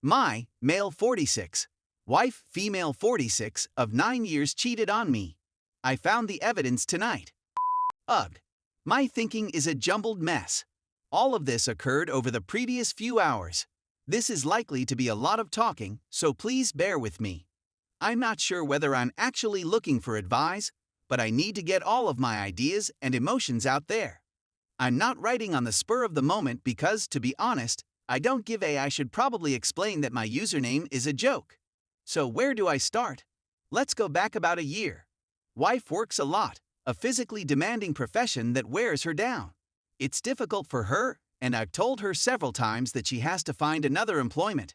My, male 46. Wife, female 46, of 9 years cheated on me. I found the evidence tonight. Ugh. My thinking is a jumbled mess. All of this occurred over the previous few hours. This is likely to be a lot of talking, so please bear with me. I'm not sure whether I'm actually looking for advice, but I need to get all of my ideas and emotions out there. I'm not writing on the spur of the moment because, to be honest, I don't give a I should probably explain that my username is a joke. So where do I start? Let's go back about a year. Wife works a lot, a physically demanding profession that wears her down. It's difficult for her, and I've told her several times that she has to find another employment.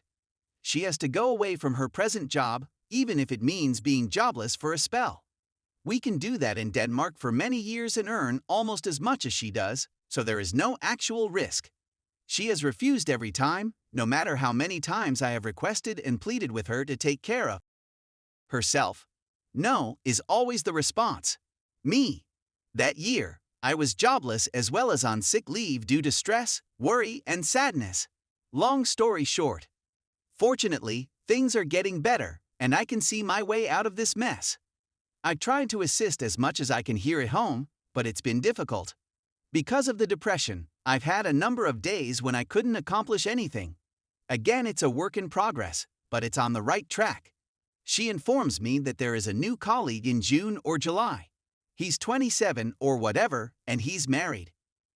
She has to go away from her present job, even if it means being jobless for a spell. We can do that in Denmark for many years and earn almost as much as she does, so there is no actual risk. She has refused every time, no matter how many times I have requested and pleaded with her to take care of herself. No is always the response. Me. That year, I was jobless as well as on sick leave due to stress, worry, and sadness. Long story short. Fortunately, things are getting better, and I can see my way out of this mess. I tried to assist as much as I can here at home, but it's been difficult. Because of the depression, I've had a number of days when I couldn't accomplish anything. Again, it's a work in progress, but it's on the right track. She informs me that there is a new colleague in June or July. He's 27 or whatever, and he's married.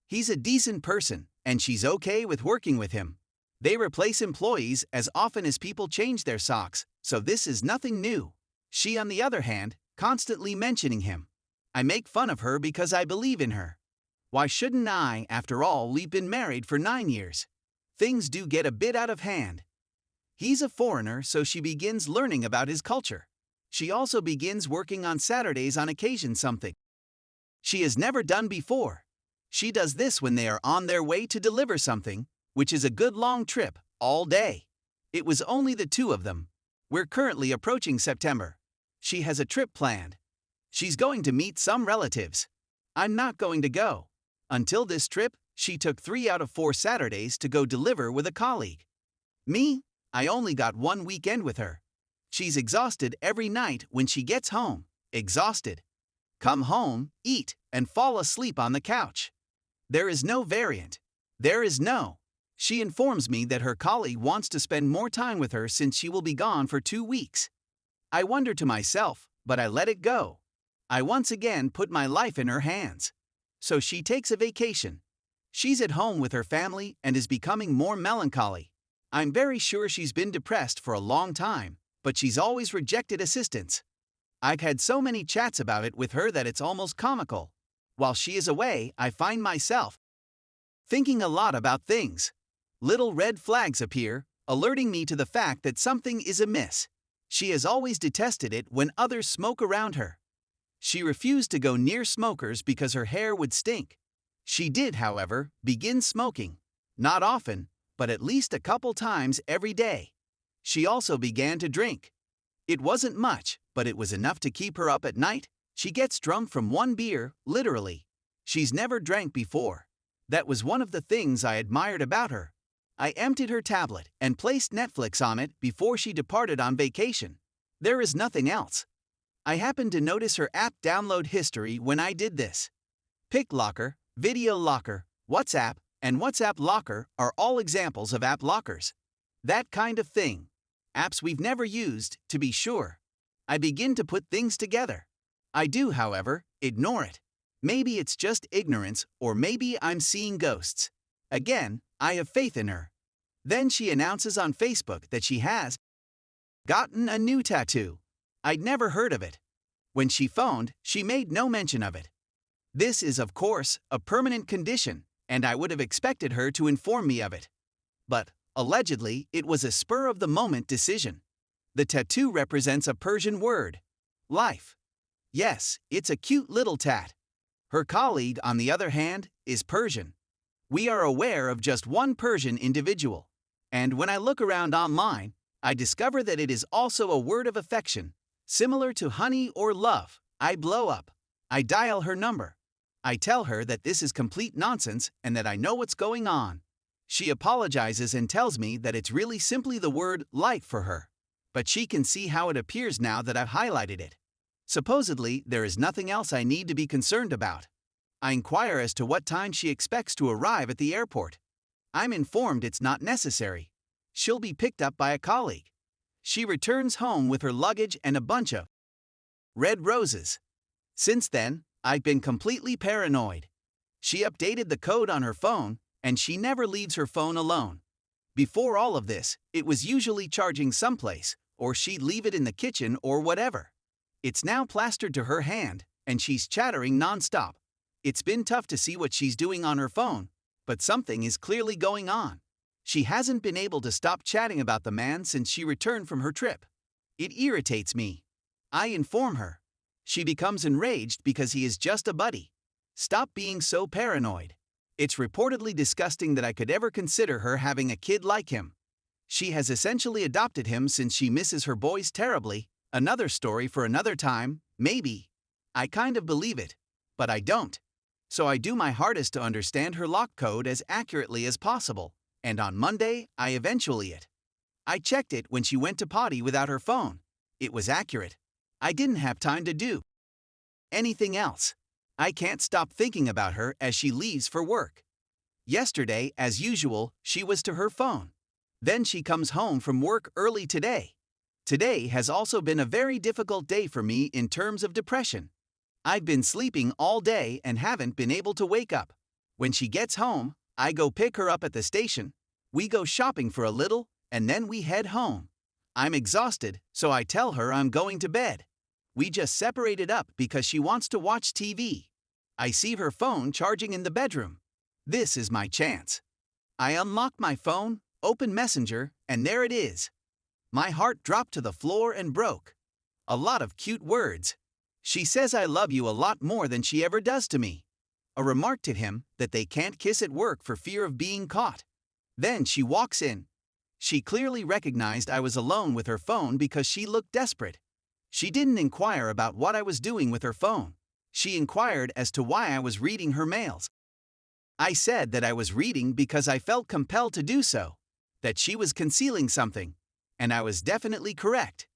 He's a decent person, and she's okay with working with him. They replace employees as often as people change their socks, so this is nothing new. She, on the other hand, constantly mentioning him. I make fun of her because I believe in her. Why shouldn't I, after all, we've been married for 9 years? Things do get a bit out of hand. He's a foreigner, so she begins learning about his culture. She also begins working on Saturdays on occasion, something she has never done before. She does this when they are on their way to deliver something, which is a good long trip, all day. It was only the two of them. We're currently approaching September. She has a trip planned. She's going to meet some relatives. I'm not going to go. Until this trip, she took 3 out of 4 Saturdays to go deliver with a colleague. Me? I only got 1 weekend with her. She's exhausted every night when she gets home. Exhausted. Come home, eat, and fall asleep on the couch. There is no variant. There is no. She informs me that her colleague wants to spend more time with her since she will be gone for 2 weeks. I wonder to myself, but I let it go. I once again put my life in her hands. So she takes a vacation. She's at home with her family and is becoming more melancholy. I'm very sure she's been depressed for a long time, but she's always rejected assistance. I've had so many chats about it with her that it's almost comical. While she is away, I find myself thinking a lot about things. Little red flags appear, alerting me to the fact that something is amiss. She has always detested it when others smoke around her. She refused to go near smokers because her hair would stink. She did, however, begin smoking. Not often, but at least a couple times every day. She also began to drink. It wasn't much, but it was enough to keep her up at night. She gets drunk from 1 beer, literally. She's never drank before. That was one of the things I admired about her. I emptied her tablet and placed Netflix on it before she departed on vacation. There is nothing else. I happened to notice her app download history when I did this. Pic Locker, Video Locker, WhatsApp, and WhatsApp Locker are all examples of app lockers. That kind of thing. Apps we've never used, to be sure. I begin to put things together. I do, however, ignore it. Maybe it's just ignorance, or maybe I'm seeing ghosts. Again, I have faith in her. Then she announces on Facebook that she has gotten a new tattoo. I'd never heard of it. When she phoned, she made no mention of it. This is, of course, a permanent condition, and I would have expected her to inform me of it. But, allegedly, it was a spur-of-the-moment decision. The tattoo represents a Persian word. Life. Yes, it's a cute little tat. Her colleague, on the other hand, is Persian. We are aware of just one Persian individual. And when I look around online, I discover that it is also a word of affection. Similar to honey or love. I blow up. I dial her number. I tell her that this is complete nonsense and that I know what's going on. She apologizes and tells me that it's really simply the word like for her. But she can see how it appears now that I've highlighted it. Supposedly, there is nothing else I need to be concerned about. I inquire as to what time she expects to arrive at the airport. I'm informed it's not necessary. She'll be picked up by a colleague. She returns home with her luggage and a bunch of red roses. Since then, I've been completely paranoid. She updated the code on her phone, and she never leaves her phone alone. Before all of this, it was usually charging someplace, or she'd leave it in the kitchen or whatever. It's now plastered to her hand, and she's chattering nonstop. It's been tough to see what she's doing on her phone, but something is clearly going on. She hasn't been able to stop chatting about the man since she returned from her trip. It irritates me. I inform her. She becomes enraged because he is just a buddy. Stop being so paranoid. It's reportedly disgusting that I could ever consider her having a kid like him. She has essentially adopted him since she misses her boys terribly. Another story for another time, maybe. I kind of believe it, but I don't. So I do my hardest to understand her lock code as accurately as possible, and on Monday, I eventually it. I checked it when she went to potty without her phone. It was accurate. I didn't have time to do anything else. I can't stop thinking about her as she leaves for work. Yesterday, as usual, she was to her phone. Then she comes home from work early today. Today has also been a very difficult day for me in terms of depression. I've been sleeping all day and haven't been able to wake up. When she gets home, I go pick her up at the station, we go shopping for a little, and then we head home. I'm exhausted, so I tell her I'm going to bed. We just separated up because she wants to watch TV. I see her phone charging in the bedroom. This is my chance. I unlock my phone, open Messenger, and there it is. My heart dropped to the floor and broke. A lot of cute words. She says I love you a lot more than she ever does to me. A remark to him that they can't kiss at work for fear of being caught. Then she walks in. She clearly recognized I was alone with her phone because she looked desperate. She didn't inquire about what I was doing with her phone. She inquired as to why I was reading her mails. I said that I was reading because I felt compelled to do so, that she was concealing something, and I was definitely correct.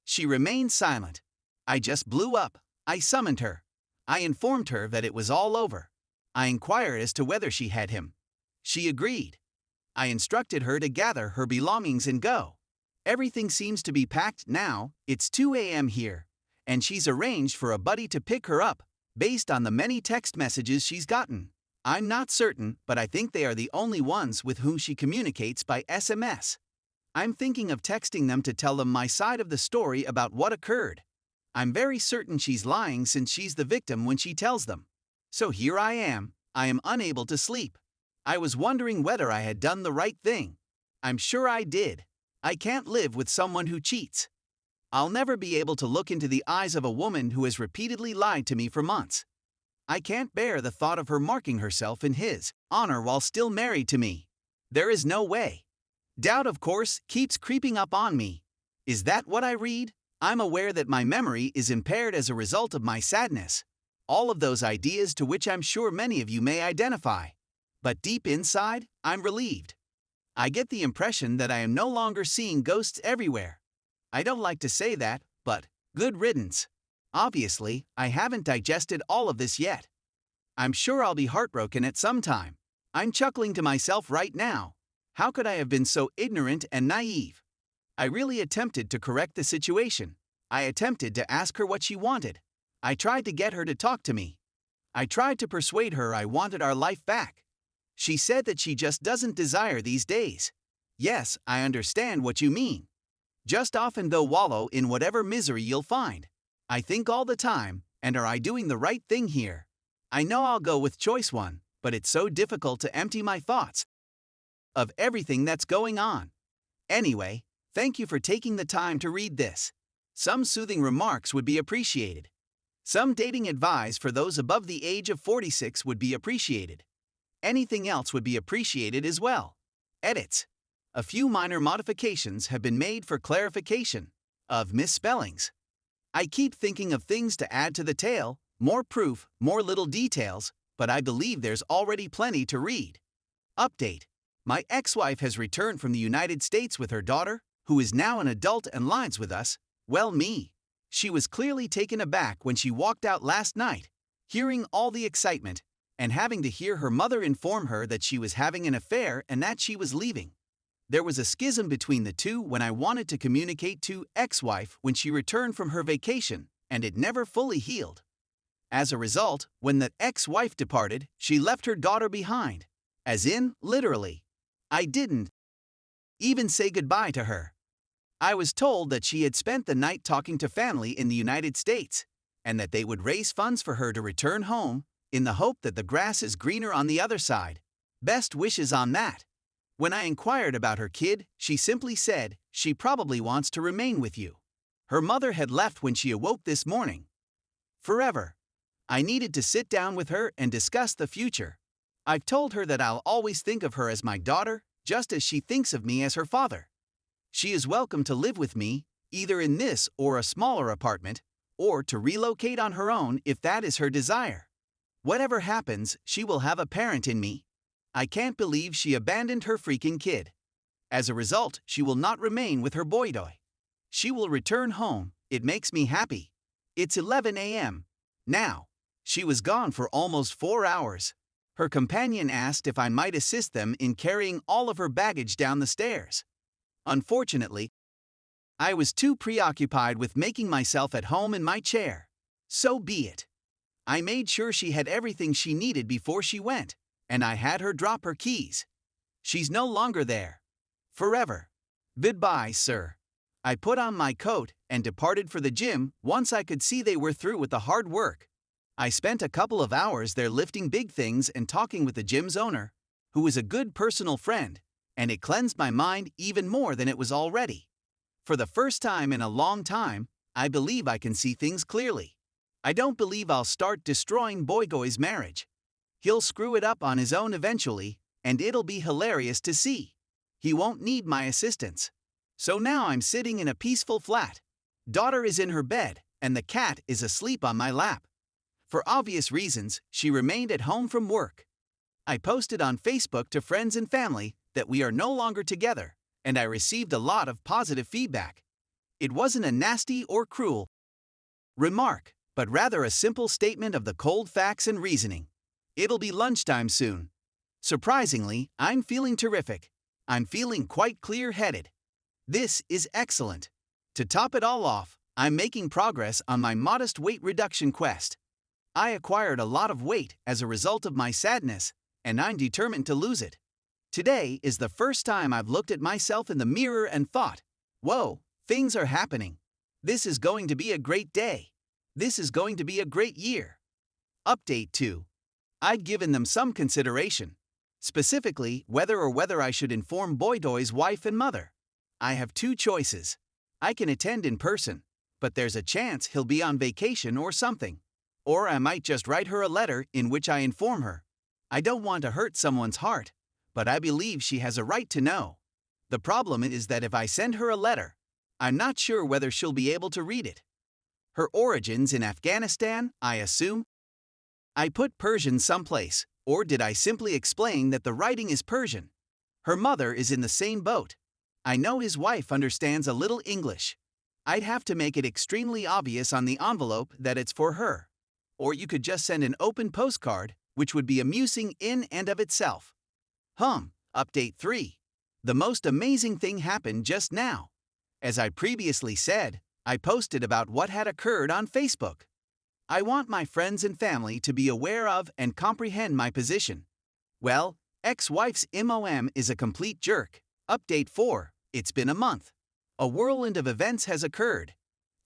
She remained silent. I just blew up. I summoned her. I informed her that it was all over. I inquired as to whether she had him. She agreed. I instructed her to gather her belongings and go. Everything seems to be packed now. It's 2 a.m. here, and she's arranged for a buddy to pick her up, based on the many text messages she's gotten. I'm not certain, but I think they are the only ones with whom she communicates by SMS. I'm thinking of texting them to tell them my side of the story about what occurred. I'm very certain she's lying since she's the victim when she tells them. So here I am unable to sleep. I was wondering whether I had done the right thing. I'm sure I did. I can't live with someone who cheats. I'll never be able to look into the eyes of a woman who has repeatedly lied to me for months. I can't bear the thought of her marking herself in his honor while still married to me. There is no way. Doubt, of course, keeps creeping up on me. Is that what I read? I'm aware that my memory is impaired as a result of my sadness. All of those ideas to which I'm sure many of you may identify. But deep inside, I'm relieved. I get the impression that I am no longer seeing ghosts everywhere. I don't like to say that, but good riddance. Obviously, I haven't digested all of this yet. I'm sure I'll be heartbroken at some time. I'm chuckling to myself right now. How could I have been so ignorant and naive? I really attempted to correct the situation. I attempted to ask her what she wanted. I tried to get her to talk to me. I tried to persuade her I wanted our life back. She said that she just doesn't desire these days. Yes, I understand what you mean. Just often though wallow in whatever misery you'll find. I think all the time, and are I doing the right thing here? I know I'll go with choice one, but it's so difficult to empty my thoughts of everything that's going on. Anyway, thank you for taking the time to read this. Some soothing remarks would be appreciated. Some dating advice for those above the age of 46 would be appreciated. Anything else would be appreciated as well. Edits. A few minor modifications have been made for clarification of misspellings. I keep thinking of things to add to the tale, more proof, more little details, but I believe there's already plenty to read. Update. My ex-wife has returned from the United States with her daughter, who is now an adult and lives with us. Well, me. She was clearly taken aback when she walked out last night, hearing all the excitement, and having to hear her mother inform her that she was having an affair and that she was leaving. There was a schism between the two when I wanted to communicate to ex-wife when she returned from her vacation, and it never fully healed. As a result, when the ex-wife departed, she left her daughter behind. As in, literally. I didn't even say goodbye to her. I was told that she had spent the night talking to family in the United States, and that they would raise funds for her to return home, in the hope that the grass is greener on the other side. Best wishes on that. When I inquired about her kid, she simply said, she probably wants to remain with you. Her mother had left when she awoke this morning. Forever. I needed to sit down with her and discuss the future. I've told her that I'll always think of her as my daughter, just as she thinks of me as her father. She is welcome to live with me, either in this or a smaller apartment, or to relocate on her own if that is her desire. Whatever happens, she will have a parent in me. I can't believe she abandoned her freaking kid. As a result, she will not remain with her boy toy. She will return home. It makes me happy. It's 11 a.m. now. She was gone for almost 4 hours. Her companion asked if I might assist them in carrying all of her baggage down the stairs. Unfortunately, I was too preoccupied with making myself at home in my chair. So be it. I made sure she had everything she needed before she went, and I had her drop her keys. She's no longer there. Forever. Goodbye, sir. I put on my coat and departed for the gym once I could see they were through with the hard work. I spent a couple of hours there lifting big things and talking with the gym's owner, who is a good personal friend, and it cleansed my mind even more than it was already. For the first time in a long time, I believe I can see things clearly. I don't believe I'll start destroying Boygoy's marriage. He'll screw it up on his own eventually, and it'll be hilarious to see. He won't need my assistance. So now I'm sitting in a peaceful flat. Daughter is in her bed, and the cat is asleep on my lap. For obvious reasons, she remained at home from work. I posted on Facebook to friends and family that we are no longer together, and I received a lot of positive feedback. It wasn't a nasty or cruel remark, but rather a simple statement of the cold facts and reasoning. It'll be lunchtime soon. Surprisingly, I'm feeling terrific. I'm feeling quite clear-headed. This is excellent. To top it all off, I'm making progress on my modest weight reduction quest. I acquired a lot of weight as a result of my sadness, and I'm determined to lose it. Today is the first time I've looked at myself in the mirror and thought, whoa, things are happening. This is going to be a great day. This is going to be a great year. Update 2. I'd given them some consideration. Specifically, whether I should inform Boydoy's wife and mother. I have 2 choices. I can attend in person, but there's a chance he'll be on vacation or something. Or I might just write her a letter in which I inform her. I don't want to hurt someone's heart, but I believe she has a right to know. The problem is that if I send her a letter, I'm not sure whether she'll be able to read it. Her origins in Afghanistan, I assume? I put Persian someplace, or did I simply explain that the writing is Persian? Her mother is in the same boat. I know his wife understands a little English. I'd have to make it extremely obvious on the envelope that it's for her. Or you could just send an open postcard, which would be amusing in and of itself. Update 3. The most amazing thing happened just now. As I previously said, I posted about what had occurred on Facebook. I want my friends and family to be aware of and comprehend my position. Well, ex-wife's MOM is a complete jerk. Update 4. It's been a month. A whirlwind of events has occurred.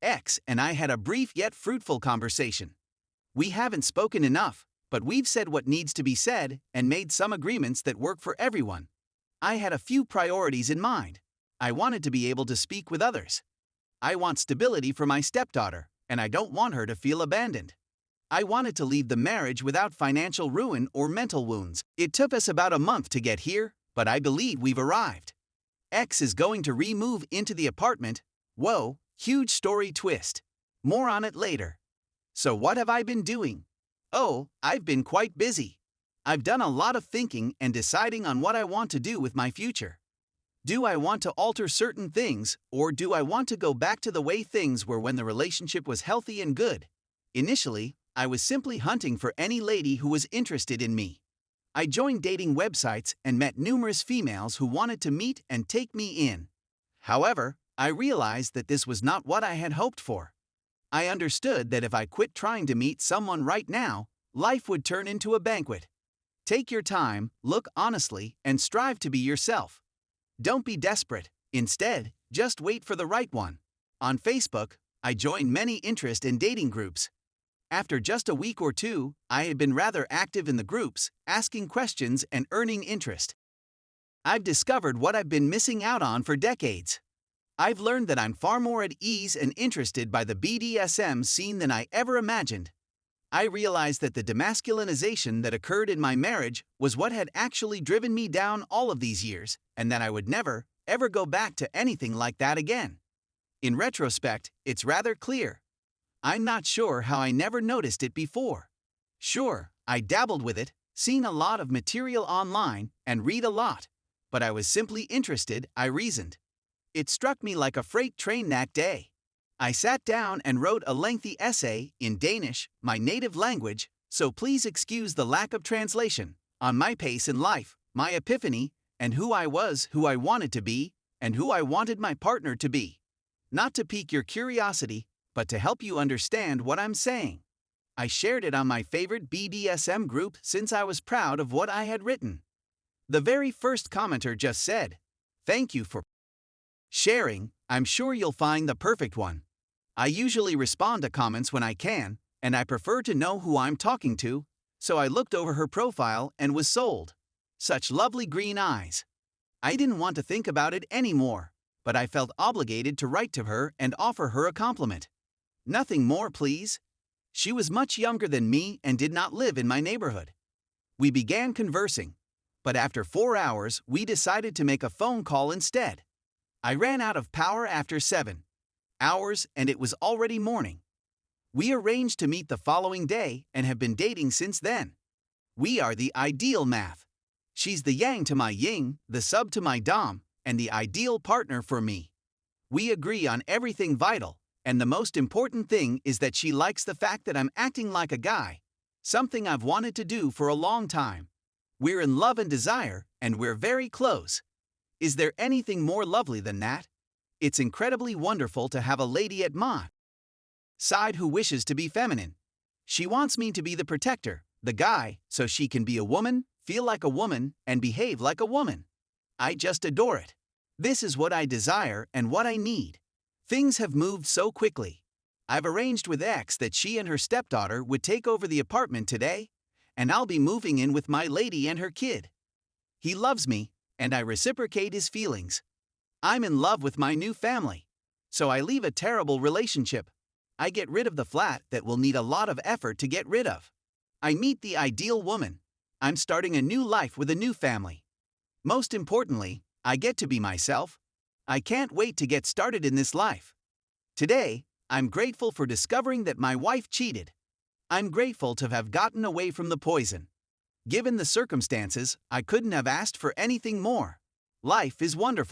Ex and I had a brief yet fruitful conversation. We haven't spoken enough, but we've said what needs to be said and made some agreements that work for everyone. I had a few priorities in mind. I wanted to be able to speak with others. I want stability for my stepdaughter, and I don't want her to feel abandoned. I wanted to leave the marriage without financial ruin or mental wounds. It took us about a month to get here, but I believe we've arrived. X is going to re-move into the apartment. Whoa, huge story twist. More on it later. So what have I been doing? Oh, I've been quite busy. I've done a lot of thinking and deciding on what I want to do with my future. Do I want to alter certain things, or do I want to go back to the way things were when the relationship was healthy and good? Initially, I was simply hunting for any lady who was interested in me. I joined dating websites and met numerous females who wanted to meet and take me in. However, I realized that this was not what I had hoped for. I understood that if I quit trying to meet someone right now, life would turn into a banquet. Take your time, look honestly, and strive to be yourself. Don't be desperate. Instead, just wait for the right one. On Facebook, I joined many interest in dating groups. After just a week or two, I had been rather active in the groups, asking questions and earning interest. I've discovered what I've been missing out on for decades. I've learned that I'm far more at ease and interested by the BDSM scene than I ever imagined. I realized that the demasculinization that occurred in my marriage was what had actually driven me down all of these years, and that I would never, ever go back to anything like that again. In retrospect, it's rather clear. I'm not sure how I never noticed it before. Sure, I dabbled with it, seen a lot of material online, and read a lot, but I was simply interested, I reasoned. It struck me like a freight train that day. I sat down and wrote a lengthy essay in Danish, my native language, so please excuse the lack of translation, on my pace in life, my epiphany, and who I was, who I wanted to be, and who I wanted my partner to be. Not to pique your curiosity, but to help you understand what I'm saying. I shared it on my favorite BDSM group since I was proud of what I had written. The very first commenter just said, "Thank you for sharing, I'm sure you'll find the perfect one." I usually respond to comments when I can, and I prefer to know who I'm talking to, so I looked over her profile and was sold. Such lovely green eyes. I didn't want to think about it anymore, but I felt obligated to write to her and offer her a compliment. Nothing more, please. She was much younger than me and did not live in my neighborhood. We began conversing, but after 4 hours, we decided to make a phone call instead. I ran out of power after 7 hours, and it was already morning. We arranged to meet the following day and have been dating since then. We are the ideal math. She's the yang to my yin, the sub to my dom, and the ideal partner for me. We agree on everything vital, and the most important thing is that she likes the fact that I'm acting like a guy, something I've wanted to do for a long time. We're in love and desire, and we're very close. Is there anything more lovely than that? It's incredibly wonderful to have a lady at my side who wishes to be feminine. She wants me to be the protector, the guy, so she can be a woman, feel like a woman, and behave like a woman. I just adore it. This is what I desire and what I need. Things have moved so quickly. I've arranged with X that she and her stepdaughter would take over the apartment today, and I'll be moving in with my lady and her kid. He loves me, and I reciprocate his feelings. I'm in love with my new family. So I leave a terrible relationship. I get rid of the flat that will need a lot of effort to get rid of. I meet the ideal woman. I'm starting a new life with a new family. Most importantly, I get to be myself. I can't wait to get started in this life. Today, I'm grateful for discovering that my wife cheated. I'm grateful to have gotten away from the poison. Given the circumstances, I couldn't have asked for anything more. Life is wonderful.